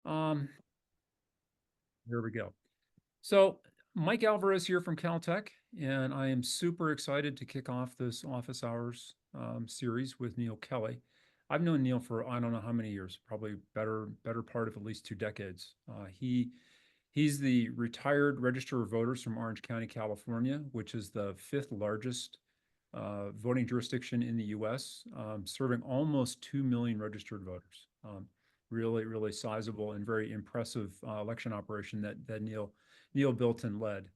Um, Here we go. So Mike Alvarez here from Caltech, and I am super excited to kick off this office hours series with Neal Kelley. I've known Neal for I don't know how many years, probably better part of at least 2 decades. He's the retired Registrar of Voters from Orange County, California, which is the fifth largest voting jurisdiction in the U.S., serving almost 2 million registered voters. Really sizable and very impressive election operation that Neal built and led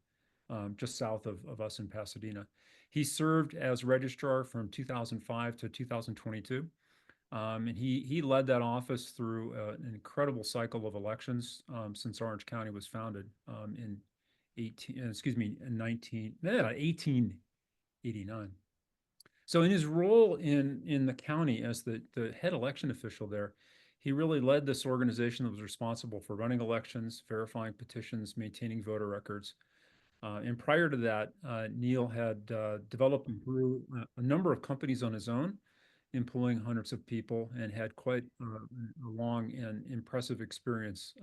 just south of us in Pasadena. He served as registrar from 2005 to 2022. And he led that office through an incredible cycle of elections since Orange County was founded in 1889. So in his role in the county as the head election official there, he really led this organization that was responsible for running elections, verifying petitions, maintaining voter records. And prior to that, Neal had developed and grew a number of companies on his own, employing hundreds of people, and had quite a long and impressive experience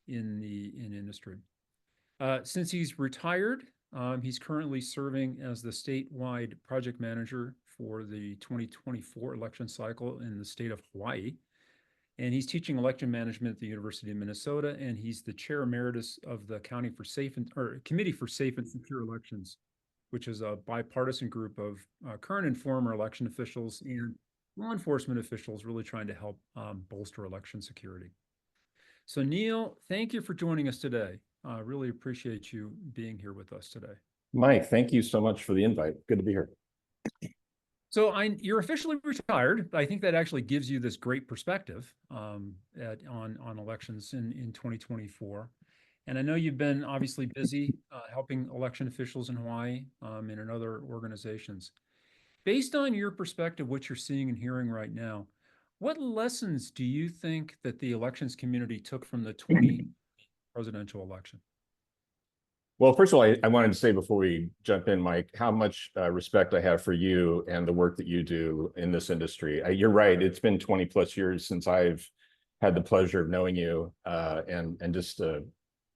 in industry. Since he's retired, he's currently serving as the statewide project manager for the 2024 election cycle in the state of Hawaii. And he's teaching election management at the University of Minnesota, and he's the chair emeritus of the Committee for Safe and Secure Elections, which is a bipartisan group of current and former election officials and law enforcement officials really trying to help bolster election security. So Neal, thank you for joining us today. Really appreciate you being here with us today. Mike, thank you so much for the invite. Good to be here. So you're officially retired. I think that actually gives you this great perspective on elections in 2024. And I know you've been obviously busy helping election officials in Hawaii and in other organizations. Based on your perspective, what you're seeing and hearing right now, what lessons do you think that the elections community took from the 2020 presidential election? Well, first of all, I wanted to say before we jump in, Mike, how much respect I have for you and the work that you do in this industry. You're right. It's been 20 plus years since I've had the pleasure of knowing you and just a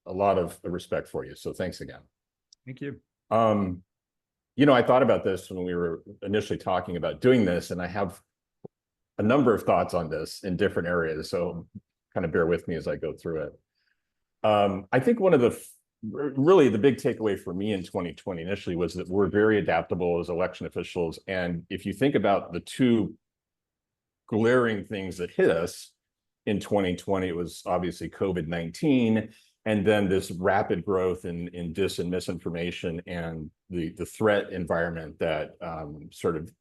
lot of respect for you. So thanks again. Thank you. I thought about this when we were initially talking about doing this, and I have a number of thoughts on this in different areas. So kind of bear with me as I go through it. I think one of the big takeaway for me in 2020 initially was that we're very adaptable as election officials. And if you think about the two glaring things that hit us in 2020, it was obviously COVID-19, and then this rapid growth in dis and misinformation and the threat environment that sort of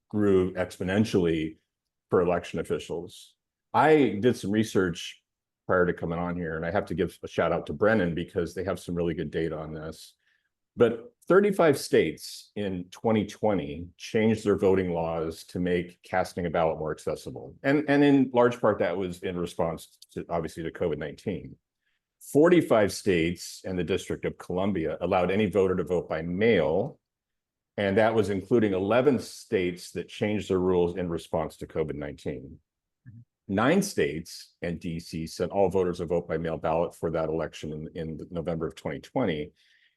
grew exponentially for election officials. I did some research prior to coming on here, and I have to give a shout out to Brennan because they have some really good data on this. But 35 states in 2020 changed their voting laws to make casting a ballot more accessible. And in large part, that was in response to, obviously, to COVID-19. 45 states and the District of Columbia allowed any voter to vote by mail, and that was including 11 states that changed their rules in response to COVID-19. 9 states and DC sent all voters a vote by mail ballot for that election in November of 2020,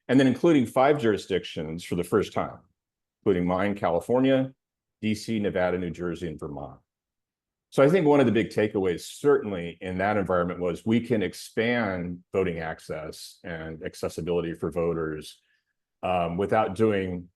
and then including 5 jurisdictions for the first time, including mine, California, DC, Nevada, New Jersey, and Vermont. So I think one of the big takeaways certainly in that environment was we can expand voting access and accessibility for voters without doing,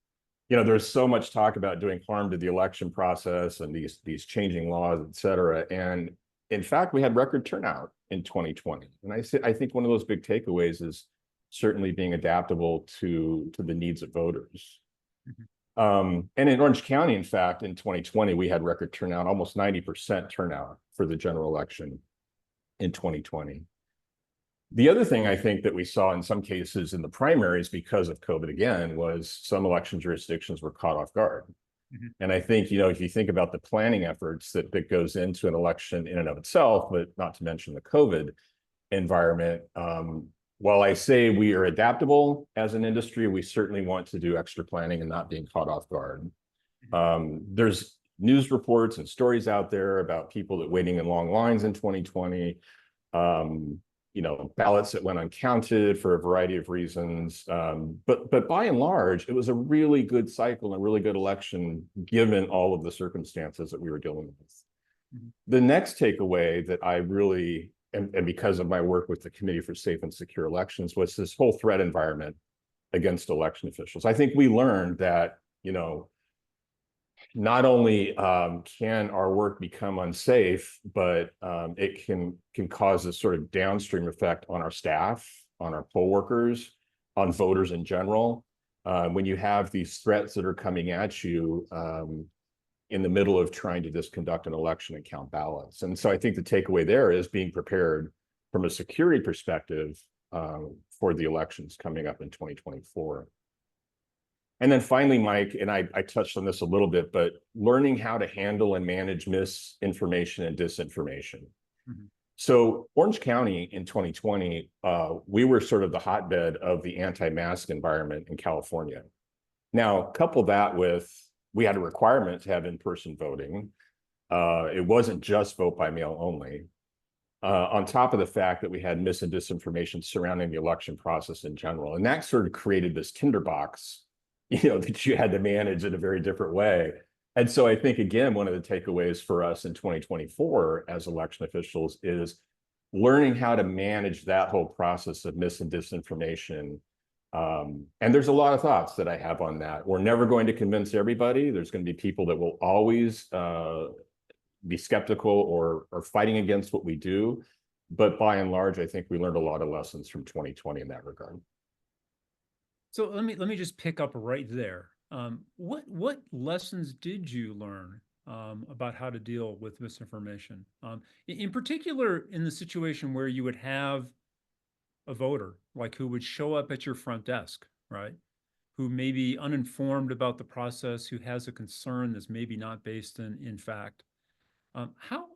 there's so much talk about doing harm to the election process and these changing laws, et cetera. And in fact, we had record turnout in 2020. And I think one of those big takeaways is certainly being adaptable to the needs of voters. Mm-hmm. And in Orange County, in fact, in 2020, we had record turnout, almost 90% turnout for the general election in 2020. The other thing I think that we saw in some cases in the primaries because of COVID again was some election jurisdictions were caught off guard. Mm-hmm. And I think, if you think about the planning efforts that goes into an election in and of itself, but not to mention the COVID environment, while I say we are adaptable as an industry, we certainly want to do extra planning and not being caught off guard. There's news reports and stories out there about people that waiting in long lines in 2020. You know, ballots that went uncounted for a variety of reasons. But by and large, it was a really good cycle and a really good election, given all of the circumstances that we were dealing with. The next takeaway that I really, and because of my work with the Committee for Safe and Secure Elections, was this whole threat environment against election officials. I think we learned that, you know, not only can our work become unsafe, but it can cause a sort of downstream effect on our staff, on our poll workers, on voters in general. When you have these threats that are coming at you in the middle of trying to just conduct an election and count ballots. And so I think the takeaway there is being prepared from a security perspective for the elections coming up in 2024. And then finally, Mike, and I touched on this a little bit, but learning how to handle and manage misinformation and disinformation. Mm-hmm. So Orange County in 2020, we were sort of the hotbed of the anti-mask environment in California. Now, couple that with, we had a requirement to have in-person voting. It wasn't just vote by mail only. On top of the fact that we had mis and disinformation surrounding the election process in general. And that sort of created this tinderbox, you know, that you had to manage in a very different way. And so I think, again, one of the takeaways for us in 2024 as election officials is learning how to manage that whole process of mis and disinformation. And there's a lot of thoughts that I have on that. We're never going to convince everybody. There's going to be people that will always be skeptical or fighting against what we do. But by and large, I think we learned a lot of lessons from 2020 in that regard. So let me just pick up right there. What lessons did you learn about how to deal with misinformation? In particular, in the situation where you would have a voter, like who would show up at your front desk, right? Who may be uninformed about the process, who has a concern that's maybe not based in fact. How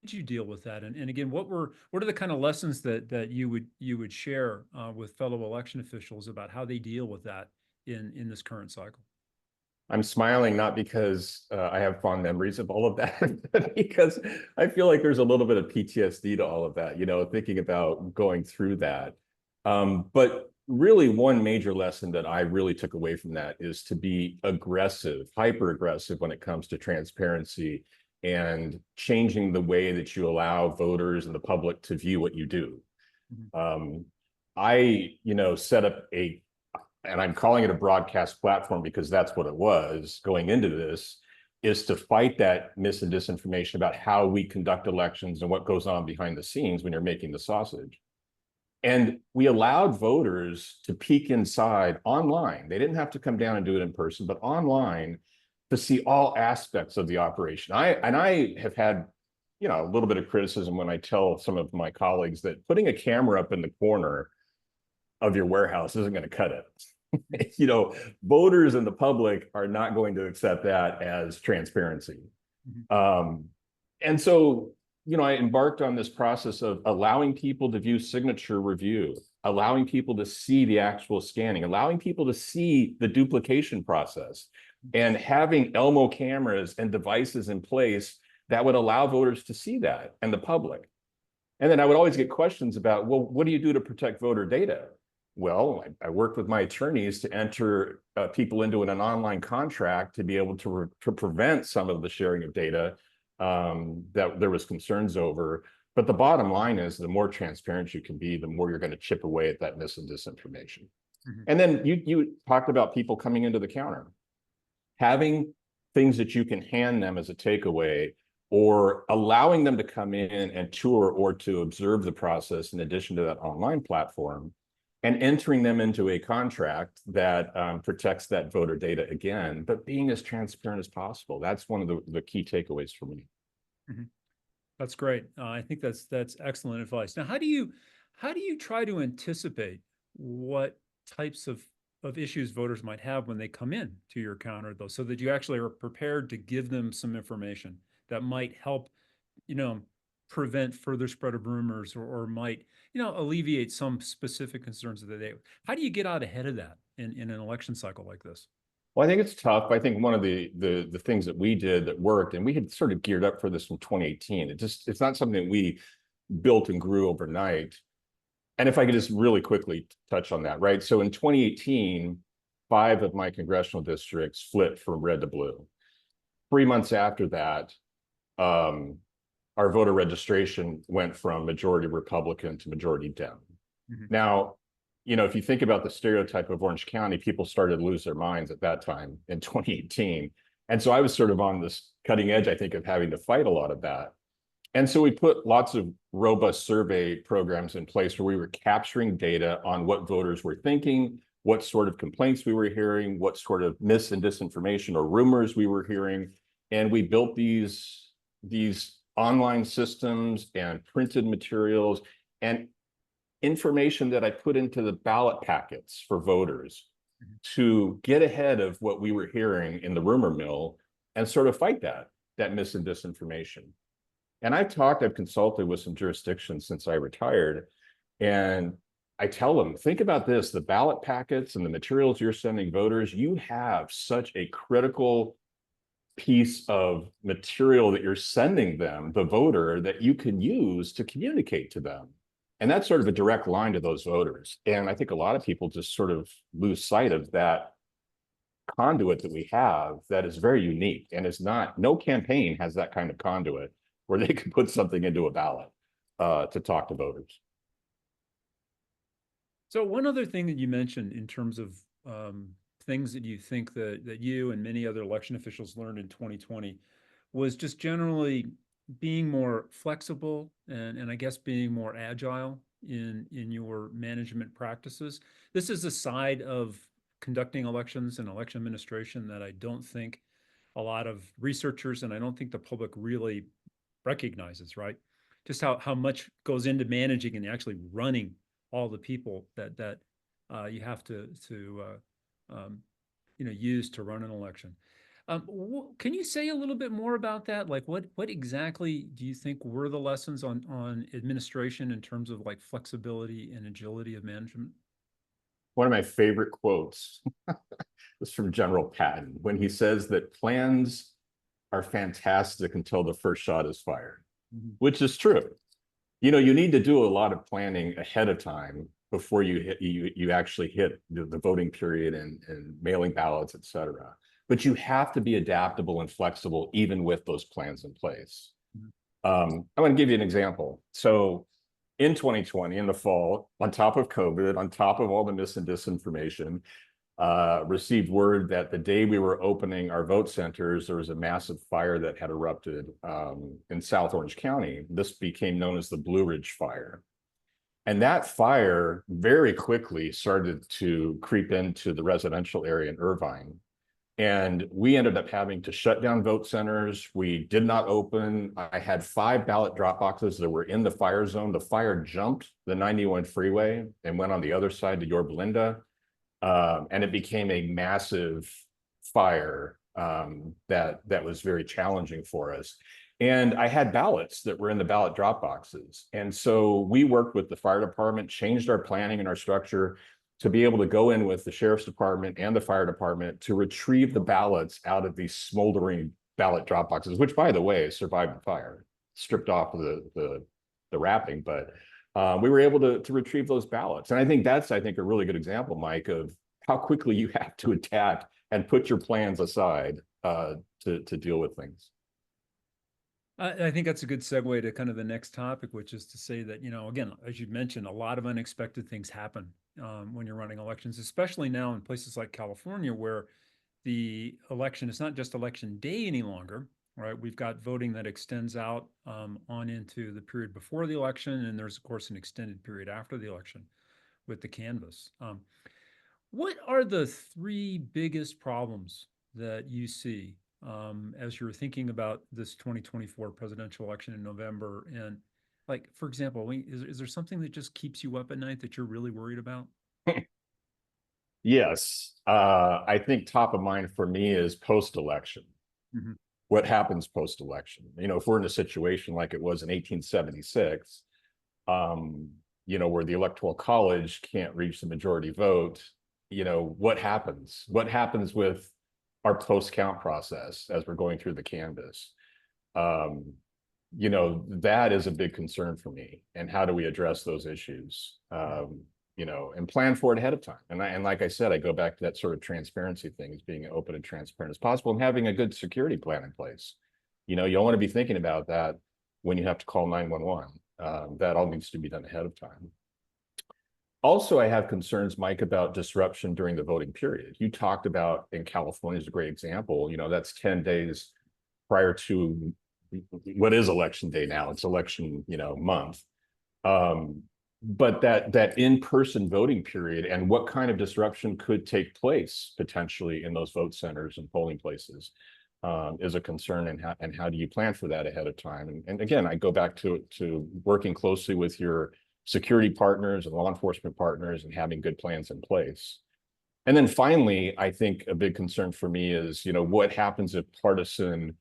did you deal with that? And again, what are the kind of lessons that you would share with fellow election officials about how they deal with that in this current cycle? I'm smiling not because I have fond memories of all of that, but because I feel like there's a little bit of PTSD to all of that, you know, thinking about going through that. But really, one major lesson that I really took away from that is to be aggressive, hyper aggressive when it comes to transparency and changing the way that you allow voters and the public to view what you do. Mm-hmm. I, you know, set up and I'm calling it a broadcast platform because that's what it was going into this, is to fight that mis and disinformation about how we conduct elections and what goes on behind the scenes when you're making the sausage. And we allowed voters to peek inside online. They didn't have to come down and do it in person, but online, to see all aspects of the operation. I have had, you know, a little bit of criticism when I tell some of my colleagues that putting a camera up in the corner of your warehouse isn't going to cut it. You know, voters and the public are not going to accept that as transparency. Mm-hmm. And so, you know, I embarked on this process of allowing people to view signature review, allowing people to see the actual scanning, allowing people to see the duplication process, and having Elmo cameras and devices in place that would allow voters to see that, and the public. And then I would always get questions about, well, what do you do to protect voter data? Well, I worked with my attorneys to enter people into an online contract to be able to prevent some of the sharing of data that there was concerns over. But the bottom line is, the more transparent you can be, the more you're going to chip away at that mis and disinformation. Mm-hmm. And then you talked about people coming into the counter. Having things that you can hand them as a takeaway, or allowing them to come in and tour or to observe the process in addition to that online platform, and entering them into a contract that protects that voter data again, but being as transparent as possible. That's one of the key takeaways for me. Mm-hmm. That's great. I think that's excellent advice. Now, how do you try to anticipate what types of issues voters might have when they come in to your counter, though, so that you actually are prepared to give them some information that might help, you know, prevent further spread of rumors, or might, you know, alleviate some specific concerns of the day? How do you get out ahead of that in an election cycle like this? Well, I think it's tough. I think one of the things that we did that worked, and we had sort of geared up for this from 2018. It's not something that we built and grew overnight. And if I could just really quickly touch on that, right? So in 2018, 5 of my congressional districts flipped from red to blue. 3 months after that, our voter registration went from majority Republican to majority Dem. Mhm. Now, you know, if you think about the stereotype of Orange County, people started to lose their minds at that time in 2018. And so I was sort of on this cutting edge, I think, of having to fight a lot of that. And so we put lots of robust survey programs in place where we were capturing data on what voters were thinking, what sort of complaints we were hearing, what sort of mis and disinformation or rumors we were hearing. And we built these online systems and printed materials and information that I put into the ballot packets for voters to get ahead of what we were hearing in the rumor mill and sort of fight that mis and disinformation. And I've consulted with some jurisdictions since I retired, and I tell them, think about this, the ballot packets and the materials you're sending voters, you have such a critical piece of material that you're sending them, the voter, that you can use to communicate to them. And that's sort of a direct line to those voters. And I think a lot of people just sort of lose sight of that conduit that we have that is very unique and is not, no campaign has that kind of conduit where they can put something into a ballot to talk to voters. So one other thing that you mentioned in terms of things that you think that you and many other election officials learned in 2020 was just generally being more flexible and I guess being more agile in your management practices. This is a side of conducting elections and election administration that I don't think a lot of researchers and I don't think the public really recognizes, right? Just how much goes into managing and actually running all the people that you have to use to run an election. Can you say a little bit more about that? Like what exactly do you think were the lessons on administration in terms of like flexibility and agility of management? One of my favorite quotes is from General Patton when he says that plans are fantastic until the first shot is fired, which is true. You know, you need to do a lot of planning ahead of time before you actually hit the voting period and mailing ballots, et cetera. But you have to be adaptable and flexible even with those plans in place. I want to give you an example. So in 2020, in the fall, on top of COVID, on top of all the mis and disinformation, received word that the day we were opening our vote centers, there was a massive fire that had erupted in South Orange County. This became known as the Blue Ridge Fire. And that fire very quickly started to creep into the residential area in Irvine. And we ended up having to shut down vote centers. We did not open. I had 5 ballot drop boxes that were in the fire zone. The fire jumped the 91 freeway and went on the other side to Yorba Linda. And it became a massive fire that was very challenging for us. And I had ballots that were in the ballot drop boxes. And so we worked with the fire department, changed our planning and our structure to be able to go in with the sheriff's department and the fire department to retrieve the ballots out of these smoldering ballot drop boxes, which, by the way, survived the fire, stripped off of the wrapping, but we were able to retrieve those ballots. And I think that's, a really good example, Mike, of how quickly you have to adapt and put your plans aside to deal with things. I think that's a good segue to kind of the next topic, which is to say that, again, as you mentioned, a lot of unexpected things happen when you're running elections, especially now in places like California, where the election is not just election day any longer, right? We've got voting that extends out on into the period before the election, and there's, of course, an extended period after the election with the canvass. What are the 3 biggest problems that you see as you're thinking about this 2024 presidential election in November? And like, for example, is there something that just keeps you up at night that you're really worried about? Yes. I think top of mind for me is post-election. Mm-hmm. What happens post-election? If we're in a situation like it was in 1876, where the Electoral College can't reach the majority vote, what happens? What happens with our post-count process as we're going through the canvass? you know, that is a big concern for me. And how do we address those issues? You know, and plan for it ahead of time. And like I said, I go back to that sort of transparency thing, as being open and transparent as possible, and having a good security plan in place. You know, you'll want to be thinking about that when you have to call 911. That all needs to be done ahead of time. Also, I have concerns, Mike, about disruption during the voting period. You talked about, in California is a great example, you know, that's 10 days prior to what is election day now. It's election, you know, month. But that in-person voting period and what kind of disruption could take place potentially in those vote centers and polling places is a concern. And how do you plan for that ahead of time? And again, I go back to working closely with your security partners and law enforcement partners and having good plans in place. And then finally, I think a big concern for me is, you know, what happens if partisan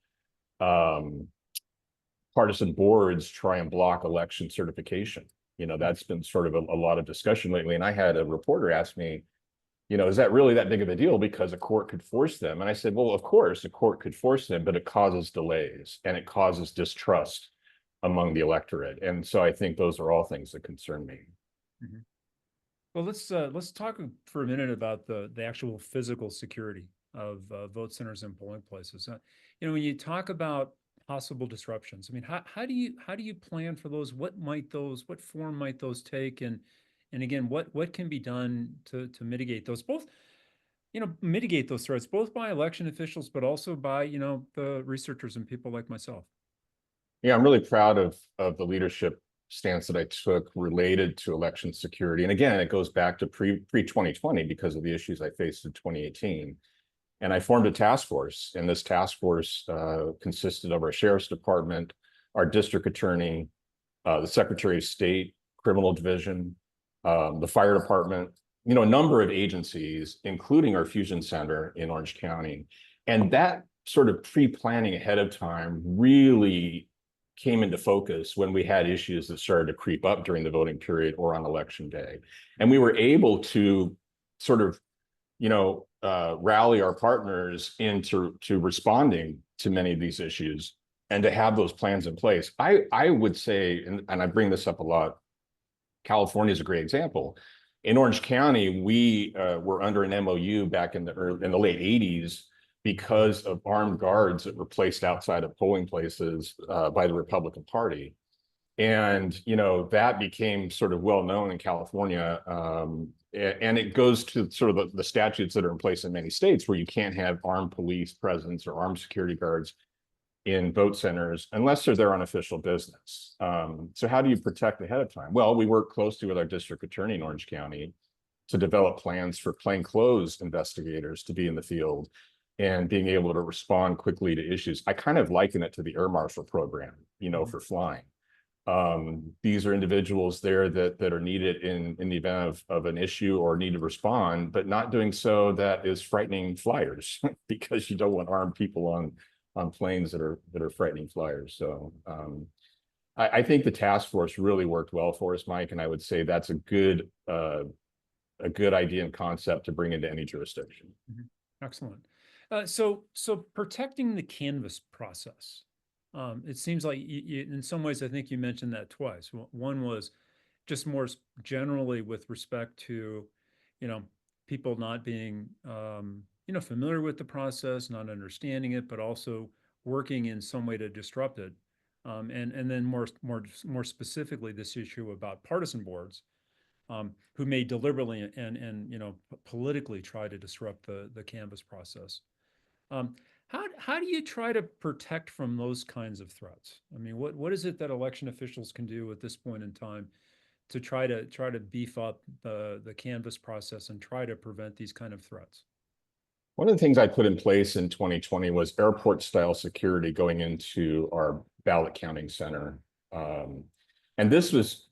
boards try and block election certification. You know, that's been sort of a lot of discussion lately. And I had a reporter ask me, you know, is that really that big of a deal because a court could force them? And I said, well, of course, a court could force them, but it causes delays and it causes distrust among the electorate. And so I think those are all things that concern me. Mhm. Well, let's talk for a minute about the actual physical security of vote centers and polling places. You know, when you talk about possible disruptions, I mean, how do you plan for those? What form might those take? And again, what can be done to mitigate those? Both, you know, mitigate those threats, both by election officials, but also by, you know, the researchers and people like myself. Yeah, I'm really proud of the leadership stance that I took related to election security. And again, it goes back to pre 2020 because of the issues I faced in 2018. And I formed a task force, and this task force consisted of our sheriff's department, our district attorney, the Secretary of State, criminal division, the fire department, you know, a number of agencies, including our fusion center in Orange County. And that sort of pre-planning ahead of time really came into focus when we had issues that started to creep up during the voting period or on election day. And we were able to sort of, you know, rally our partners into responding to many of these issues and to have those plans in place. I would say, and I bring this up a lot, California is a great example. In Orange County, we were under an MOU back in the late 80s because of armed guards that were placed outside of polling places by the Republican Party. And, you know, that became sort of well known in California. And it goes to sort of the statutes that are in place in many states where you can't have armed police presence or armed security guards in vote centers unless they're there on official business. So how do you protect ahead of time? Well, we work closely with our district attorney in Orange County to develop plans for plainclothes investigators to be in the field and being able to respond quickly to issues. I kind of liken it to the air marshal program, you know, for flying. These are individuals there that are needed in the event of an issue or need to respond, but not doing so that is frightening flyers because you don't want armed people on planes that are frightening flyers. So I think the task force really worked well for us, Mike, and I would say that's a good idea and concept to bring into any jurisdiction. Excellent. So protecting the canvas process. It seems like in some ways, I think you mentioned that twice. One was just more generally with respect to, you know, people not being, you know, familiar with the process, not understanding it, but also working in some way to disrupt it. And then more specifically, this issue about partisan boards, who may deliberately and you know, politically try to disrupt the canvas process. How do you try to protect from those kinds of threats? I mean, what is it that election officials can do at this point in time to try to beef up the canvas process and try to prevent these kind of threats? One of the things I put in place in 2020 was airport style security going into our ballot counting center. And this was,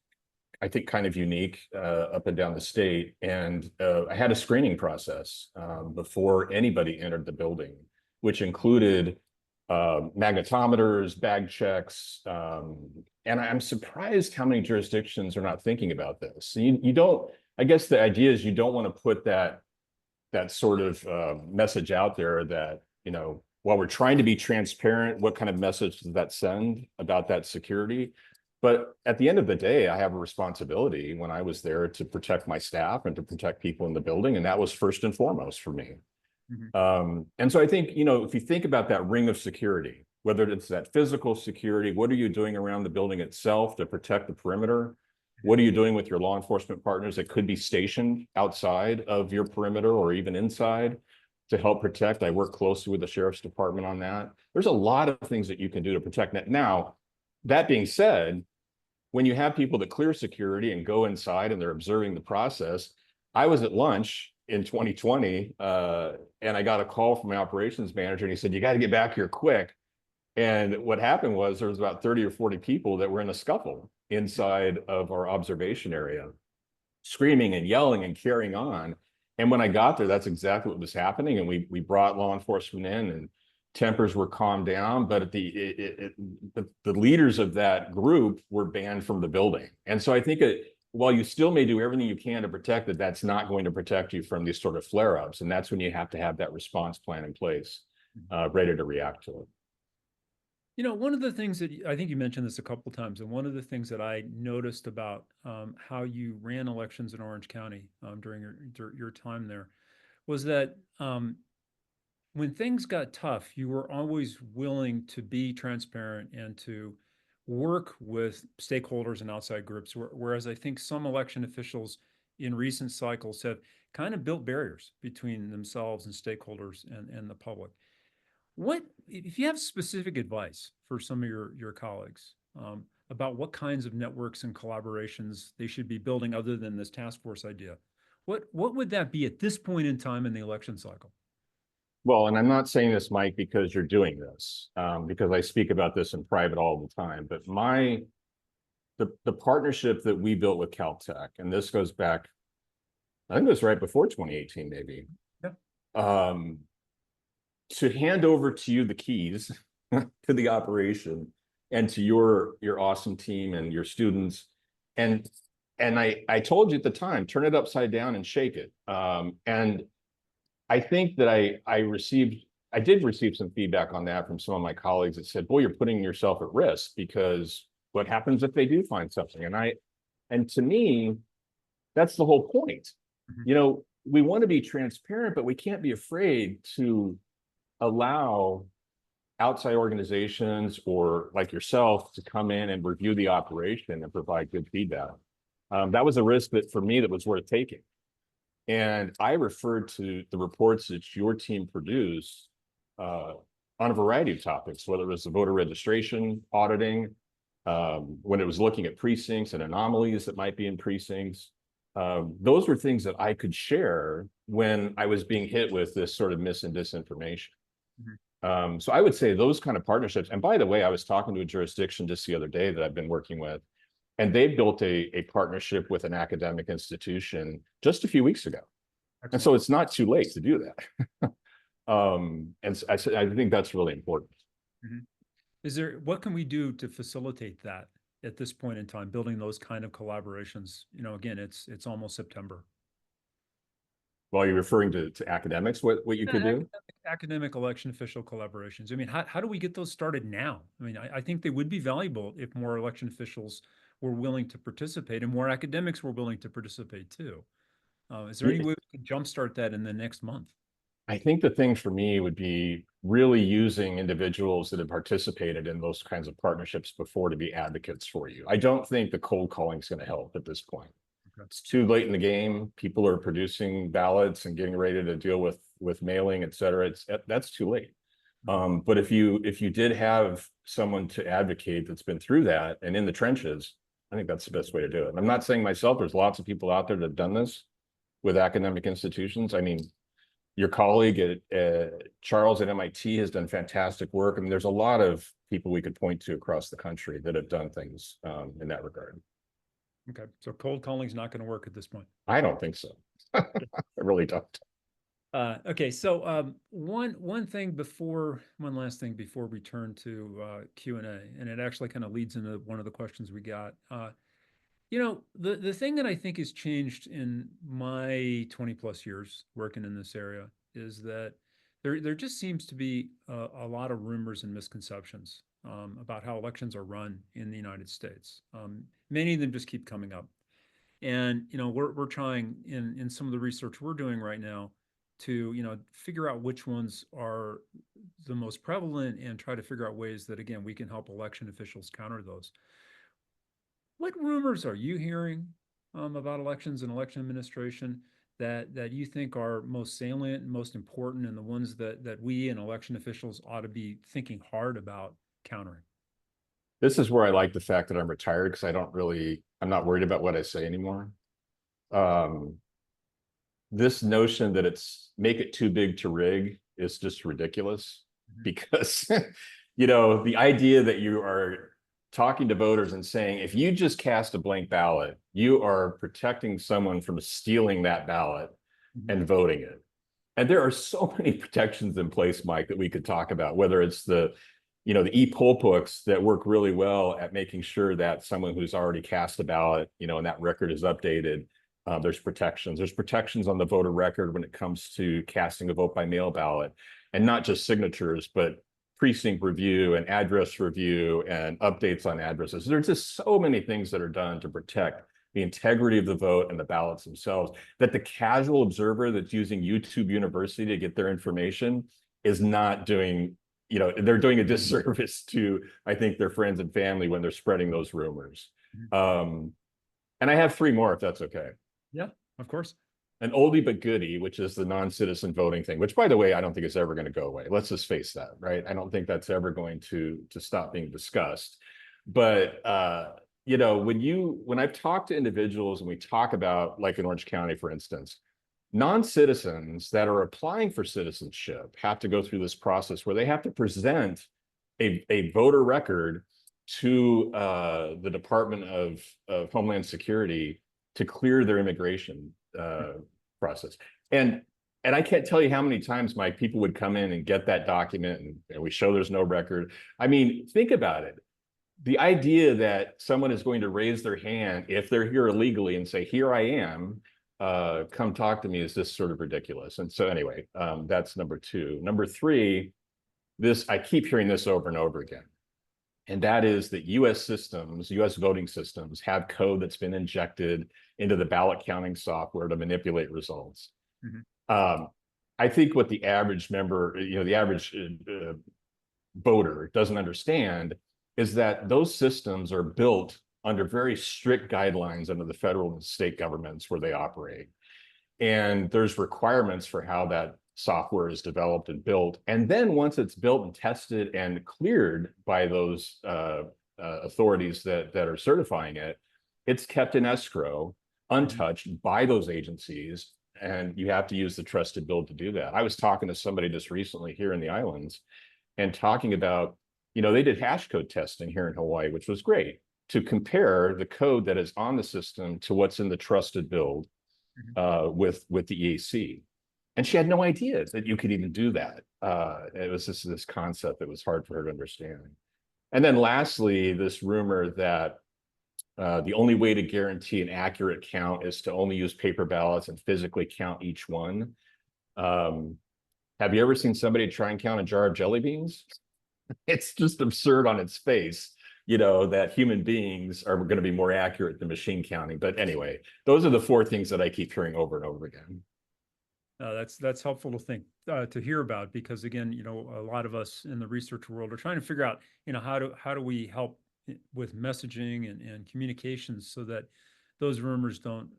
I think, kind of unique up and down the state. And I had a screening process before anybody entered the building, which included magnetometers, bag checks. And I'm surprised how many jurisdictions are not thinking about this. You don't, I guess the idea is you don't want to put that sort of message out there that, you know, while we're trying to be transparent, what kind of message does that send about that security? But at the end of the day, I have a responsibility when I was there to protect my staff and to protect people in the building. And that was first and foremost for me. Mhm. And so I think, if you think about that ring of security, whether it's that physical security, what are you doing around the building itself to protect the perimeter? What are you doing with your law enforcement partners that could be stationed outside of your perimeter or even inside to help protect? I work closely with the sheriff's department on that. There's a lot of things that you can do to protect that. Now, that being said, when you have people that clear security and go inside and they're observing the process, I was at lunch in 2020, and I got a call from my operations manager, and he said, "You got to get back here quick." And what happened was there was about 30 or 40 people that were in a scuffle inside of our observation area, screaming and yelling and carrying on. And when I got there, that's exactly what was happening. And we brought law enforcement in, and tempers were calmed down. But the leaders of that group were banned from the building. And so I think while you still may do everything you can to protect it, that's not going to protect you from these sort of flare-ups. And that's when you have to have that response plan in place, ready to react to it. One of the things that I think you mentioned this a couple times, and one of the things that I noticed about how you ran elections in Orange County during your time there was that when things got tough, you were always willing to be transparent and to work with stakeholders and outside groups. Whereas I think some election officials in recent cycles have kind of built barriers between themselves and stakeholders and the public. What if you have specific advice for some of your colleagues about what kinds of networks and collaborations they should be building other than this task force idea? What would that be at this point in time in the election cycle? Well, and I'm not saying this, Mike, because you're doing this, because I speak about this in private all the time. But the partnership that we built with Caltech, and this goes back, I think it was right before 2018, maybe. Yeah. To hand over to you the keys to the operation and to your awesome team and your students. And I told you at the time, turn it upside down and shake it. And I think that I did receive some feedback on that from some of my colleagues that said, boy, you're putting yourself at risk, because what happens if they do find something? And to me, that's the whole point. Mhm. We want to be transparent, but we can't be afraid to allow outside organizations or like yourself to come in and review the operation and provide good feedback. That was a risk that for me that was worth taking. And I referred to the reports that your team produced on a variety of topics, whether it was the voter registration auditing, when it was looking at precincts and anomalies that might be in precincts. Those were things that I could share when I was being hit with this sort of mis and disinformation. So I would say those kind of partnerships. And by the way, I was talking to a jurisdiction just the other day that I've been working with, and they built a partnership with an academic institution just a few weeks ago. And so it's not too late to do that. And I think that's really important. Mhm. What can we do to facilitate that at this point in time, building those kind of collaborations? Again, it's almost September. While you're referring to academics, what you could do? Academic election official collaborations. I mean, how do we get those started now? I mean, I think they would be valuable if more election officials were willing to participate and more academics were willing to participate too. Is there any way we could jumpstart that in the next month? I think the thing for me would be really using individuals that have participated in those kinds of partnerships before to be advocates for you. I don't think the cold calling is going to help at this point. Okay. It's too late in the game. People are producing ballots and getting ready to deal with mailing, et cetera. That's too late. But if you did have someone to advocate that's been through that and in the trenches, I think that's the best way to do it. And I'm not saying myself, there's lots of people out there that have done this with academic institutions. I mean, your colleague at Charles at MIT has done fantastic work. I mean, there's a lot of people we could point to across the country that have done things in that regard. Okay. So cold calling is not going to work at this point. I don't think so. I really don't. Okay, so one last thing before we turn to Q&A, and it actually kind of leads into one of the questions we got. The thing that I think has changed in my 20 plus years working in this area is that there just seems to be a lot of rumors and misconceptions about how elections are run in the United States. Many of them just keep coming up. And, we're trying in some of the research we're doing right now to, figure out which ones are the most prevalent and try to figure out ways that, again, we can help election officials counter those. What rumors are you hearing about elections and election administration that you think are most salient and most important, and the ones that we and election officials ought to be thinking hard about countering? This is where I like the fact that I'm retired because I'm not worried about what I say anymore. This notion that make it too big to rig is just ridiculous because, the idea that you are talking to voters and saying, if you just cast a blank ballot, you are protecting someone from stealing that ballot and voting it. And there are so many protections in place, Mike, that we could talk about, whether it's the e-poll books that work really well at making sure that someone who's already cast a ballot, and that record is updated. There's protections. There's protections on the voter record when it comes to casting a vote by mail ballot, and not just signatures, but precinct review and address review and updates on addresses. There's just so many things that are done to protect the integrity of the vote and the ballots themselves that the casual observer that's using YouTube University to get their information is not doing. They're doing a disservice to, I think, their friends and family when they're spreading those rumors. And I have three more, if that's okay. Yeah, of course. An oldie but goodie, which is the non-citizen voting thing, which, by the way, I don't think is ever going to go away. Let's just face that, right? I don't think that's ever going to stop being discussed. But when I've talked to individuals and we talk about, like in Orange County, for instance, non-citizens that are applying for citizenship have to go through this process where they have to present a voter record to the Department of Homeland Security to clear their immigration process. And I can't tell you how many times, Mike, people would come in and get that document and we show there's no record. I mean, think about it. The idea that someone is going to raise their hand if they're here illegally and say, here I am, come talk to me, is this sort of ridiculous. And so anyway, that's number two. Number three, I keep hearing this over and over again. And that is that US voting systems have code that's been injected into the ballot counting software to manipulate results. I think what the average member, the average voter doesn't understand is that those systems are built under very strict guidelines under the federal and state governments where they operate. And there's requirements for how that software is developed and built. And then once it's built and tested and cleared by those authorities that are certifying it, it's kept in escrow, untouched by those agencies. And you have to use the trusted build to do that. I was talking to somebody just recently here in the islands and talking about, they did hash code testing here in Hawaii, which was great, to compare the code that is on the system to what's in the trusted build with the EAC. And she had no idea that you could even do that. It was just this concept that was hard for her to understand. And then lastly, this rumor that the only way to guarantee an accurate count is to only use paper ballots and physically count each one. Have you ever seen somebody try and count a jar of jelly beans? It's just absurd on its face, that human beings are going to be more accurate than machine counting. But anyway, those are the four things that I keep hearing over and over again. That's helpful to hear about, because again, a lot of us in the research world are trying to figure out, how do we help with messaging and communications so that those rumors don't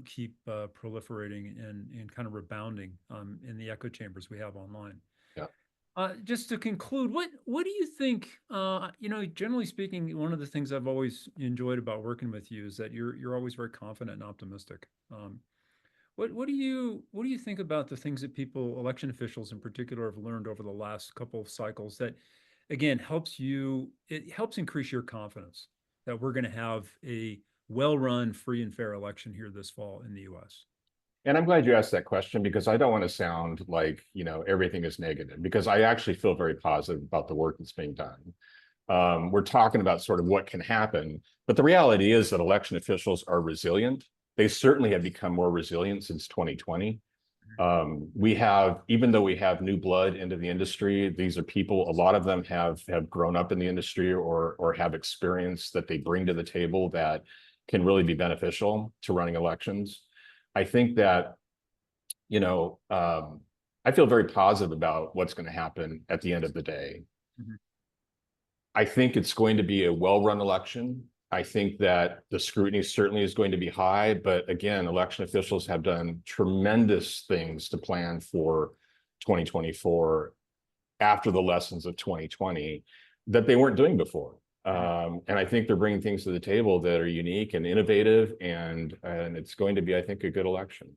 keep proliferating and kind of rebounding in the echo chambers we have online. Yeah. Just to conclude, what do you think? Generally speaking, one of the things I've always enjoyed about working with you is that you're always very confident and optimistic. What do you think about the things that election officials in particular, have learned over the last couple of cycles that, again, helps increase your confidence that we're going to have a well-run, free and fair election here this fall in the U.S.? And I'm glad you asked that question, because I don't want to sound like, everything is negative, because I actually feel very positive about the work that's being done. We're talking about sort of what can happen, but the reality is that election officials are resilient. They certainly have become more resilient since 2020. We have, even though we have new blood into the industry, these are people, a lot of them have grown up in the industry or have experience that they bring to the table that can really be beneficial to running elections. I think that, I feel very positive about what's going to happen at the end of the day. Mhm. I think it's going to be a well-run election. I think that the scrutiny certainly is going to be high, but again, election officials have done tremendous things to plan for 2024 after the lessons of 2020 that they weren't doing before. And I think they're bringing things to the table that are unique and innovative, and it's going to be, I think, a good election.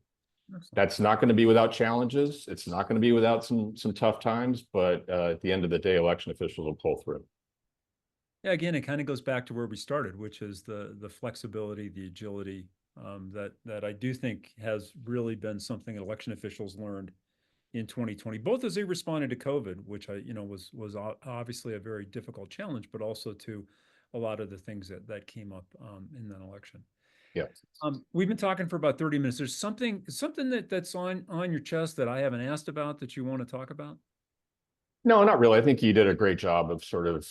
Excellent. That's not going to be without challenges. It's not going to be without some tough times, but at the end of the day, election officials will pull through. Yeah, again, it kind of goes back to where we started, which is the flexibility, the agility, that I do think has really been something election officials learned in 2020, both as they responded to COVID, which was obviously a very difficult challenge, but also to a lot of the things that came up in that election. Yeah. We've been talking for about 30 minutes. There's something that's on your chest that I haven't asked about that you want to talk about? No, not really. I think you did a great job of sort of,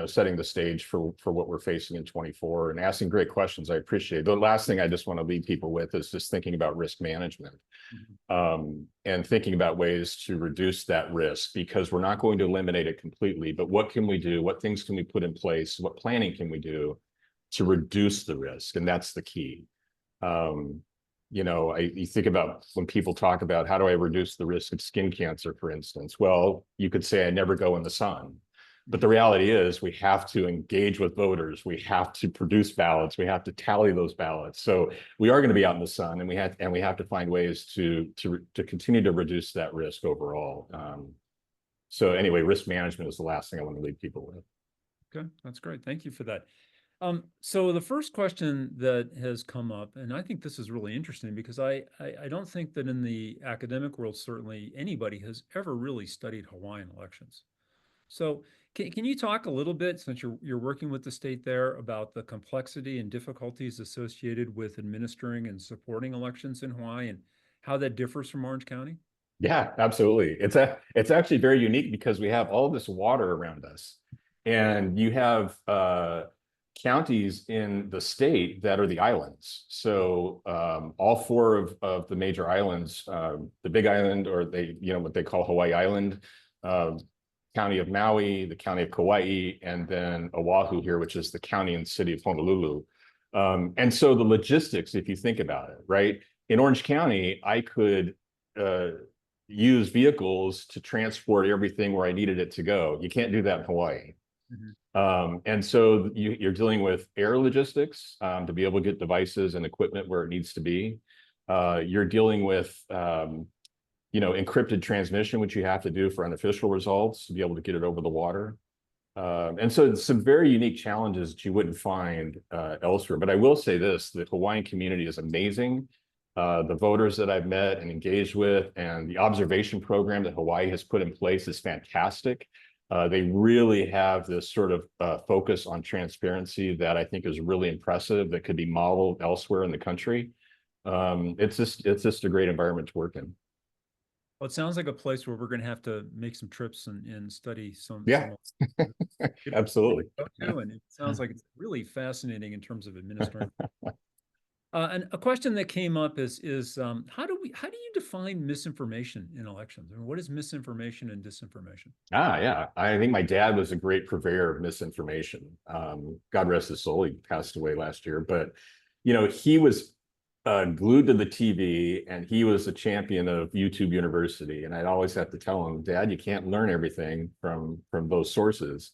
setting the stage for what we're facing in 24 and asking great questions. I appreciate it. The last thing I just want to leave people with is just thinking about risk management, and thinking about ways to reduce that risk, because we're not going to eliminate it completely. But what can we do? What things can we put in place? What planning can we do to reduce the risk? And that's the key. You think about when people talk about how do I reduce the risk of skin cancer, for instance. Well, you could say I never go in the sun. But the reality is we have to engage with voters. We have to produce ballots. We have to tally those ballots. So we are going to be out in the sun, and we have to find ways to continue to reduce that risk overall. So anyway, risk management is the last thing I want to leave people with. Okay, that's great. Thank you for that. So the first question that has come up, and I think this is really interesting because I don't think that in the academic world, certainly anybody has ever really studied Hawaiian elections. So can you talk a little bit, since you're working with the state there, about the complexity and difficulties associated with administering and supporting elections in Hawaii and how that differs from Orange County? Yeah, absolutely. It's actually very unique because we have all this water around us, and you have counties in the state that are the islands. So all four of the major islands, the Big Island, or what they call Hawaii Island, county of Maui, the county of Kauai, and then Oahu here, which is the county and city of Honolulu. And so the logistics, if you think about it, right? In Orange County, I could use vehicles to transport everything where I needed it to go. You can't do that in Hawaii. And so you're dealing with air logistics to be able to get devices and equipment where it needs to be. You're dealing with encrypted transmission, which you have to do for unofficial results to be able to get it over the water. And so it's some very unique challenges that you wouldn't find elsewhere. But I will say this, the Hawaiian community is amazing. The voters that I've met and engaged with, and the observation program that Hawaii has put in place is fantastic. They really have this sort of focus on transparency that I think is really impressive, that could be modeled elsewhere in the country. It's just a great environment to work in. Well, it sounds like a place where we're going to have to make some trips and study some. Yeah, absolutely. And it sounds like it's really fascinating in terms of administering. And a question that came up is how do you define misinformation in elections? I mean, what is misinformation and disinformation? Yeah. I think my dad was a great purveyor of misinformation. God rest his soul, he passed away last year, but he was glued to the TV, and he was a champion of YouTube University. And I'd always have to tell him, Dad, you can't learn everything from those sources.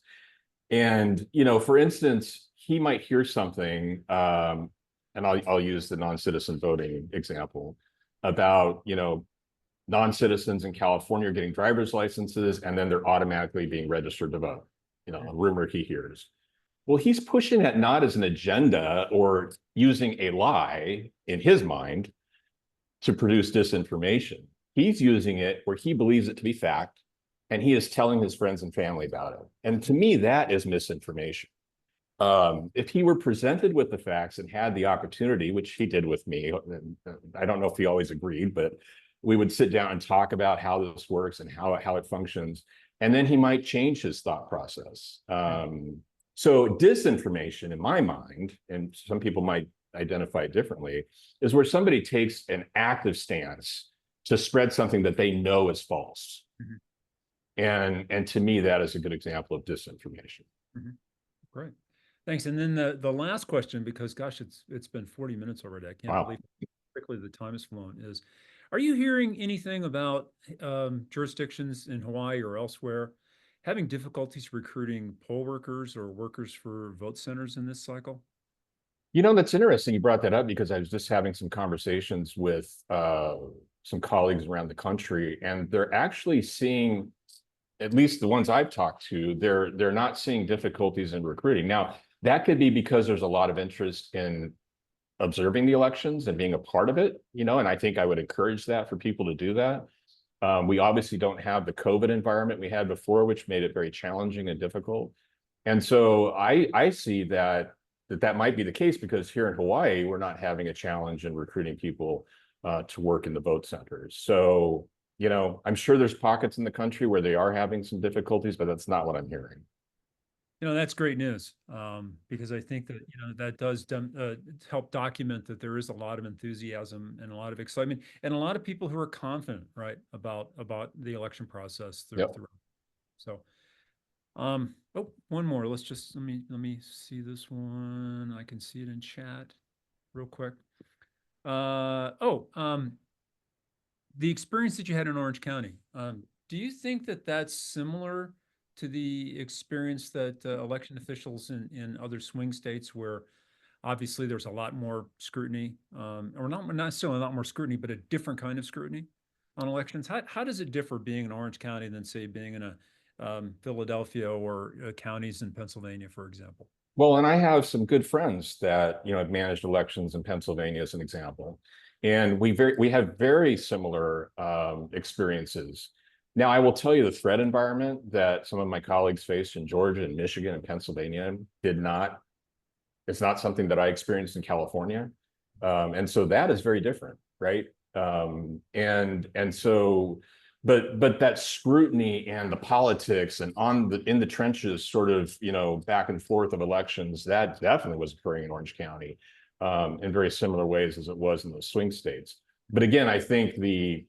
And, for instance, he might hear something, and I'll use the non-citizen voting example about, non-citizens in California are getting driver's licenses, and then they're automatically being registered to vote, a rumor he hears. Well, he's pushing that not as an agenda or using a lie in his mind to produce disinformation. He's using it where he believes it to be fact, and he is telling his friends and family about it. And to me, that is misinformation. If he were presented with the facts and had the opportunity, which he did with me, I don't know if he always agreed, but We would sit down and talk about how this works and how it functions. And then he might change his thought process. So disinformation, in my mind, and some people might identify it differently, is where somebody takes an active stance to spread something that they know is false. And to me, that is a good example of disinformation. Great. Thanks. And then the last question, because gosh, it's been 40 minutes already. I can't believe how quickly the time has flown, is, are you hearing anything about jurisdictions in Hawaii or elsewhere having difficulties recruiting poll workers or workers for vote centers in this cycle? You know, that's interesting you brought that up, because I was just having some conversations with some colleagues around the country, and they're actually seeing, at least the ones I've talked to, they're not seeing difficulties in recruiting. Now, that could be because there's a lot of interest in observing the elections and being a part of it, you know, and I think I would encourage that for people to do that. We obviously don't have the COVID environment we had before, which made it very challenging and difficult. And so I see that might be the case, because here in Hawaii, we're not having a challenge in recruiting people to work in the vote centers. So, you know, I'm sure there's pockets in the country where they are having some difficulties, but that's not what I'm hearing. You know, that's great news, because I think that, that does help document that there is a lot of enthusiasm and a lot of excitement and a lot of people who are confident, right, about the election process. So, oh, one more. Let's just let me see this one. I can see it in chat real quick. The experience that you had in Orange County. Do you think that that's similar to the experience that election officials in other swing states, where obviously there's a lot more scrutiny, or not necessarily a lot more scrutiny, but a different kind of scrutiny on elections? How does it differ being in Orange County than, say, being in a Philadelphia or counties in Pennsylvania, for example? Well, and I have some good friends that, you know, have managed elections in Pennsylvania as an example. And we have very similar experiences. Now, I will tell you, the threat environment that some of my colleagues faced in Georgia and Michigan and Pennsylvania it's not something that I experienced in California. And so that is very different, right? And so, but that scrutiny and the politics and in the trenches sort of, you know, back and forth of elections, that definitely was occurring in Orange County in very similar ways as it was in those swing states. But again, I think the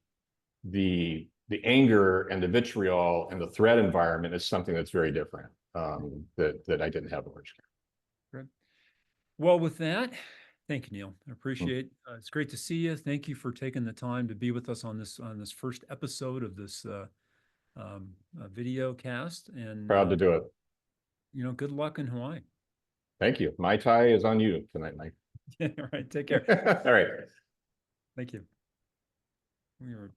anger and the vitriol and the threat environment is something that's very different, that I didn't have in Orange County. Right. Well, with that, thank you, Neal. I appreciate it's great to see you. Thank you for taking the time to be with us on this first episode of this video cast. And Proud to do it. You know, good luck in Hawaii. Thank you. Mai Tai is on you tonight, Mike. All right. Take care. All right. Thank you. We are